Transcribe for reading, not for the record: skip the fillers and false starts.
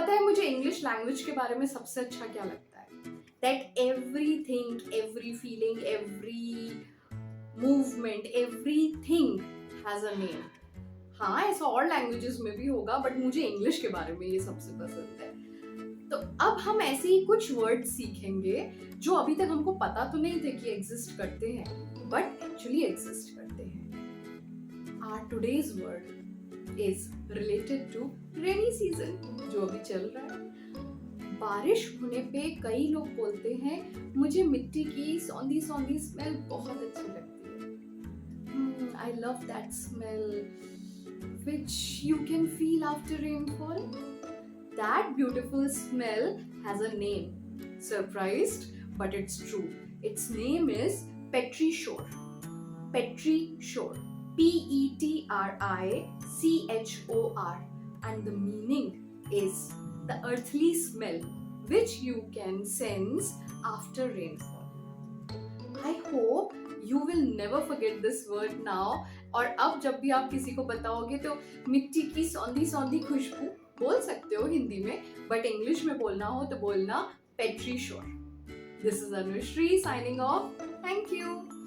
पता है मुझे इंग्लिश लैंग्वेज के बारे में सबसे अच्छा क्या लगता है? That everything, every feeling, every movement, everything has a name. हाँ, ऐसा और लैंग्वेजेस में भी होगा, बट मुझे इंग्लिश के बारे में ये सबसे पसंद है। तो अब हम ऐसे ही कुछ वर्ड सीखेंगे जो अभी तक हमको पता तो नहीं थे कि एग्जिस्ट करते हैं, बट एक्चुअली एग्जिस्ट करते हैं। Our today's word is related to rainy season, जो अभी चल रहा है। बारिश होने पे कई लोग बोलते हैं मुझे मिट्टी की सौंधी सौंधी स्मेल बहुत अच्छी लगती है। I love that smell which you can feel after rainfall. That beautiful smell has a name. Surprised, but it's true. Its name is Petri Shore. Petri Shore. Petrichor, and the meaning is the earthly smell which you can sense after rainfall. I hope you will never forget this word now. और अब जब भी आप किसी को बताओगे तो मिट्टी की सौंधी सौंधी खुशबू बोल सकते हो हिंदी में, बट इंग्लिश में बोलना हो तो बोलना Petri Shore. This is Anushree signing off. Thank you.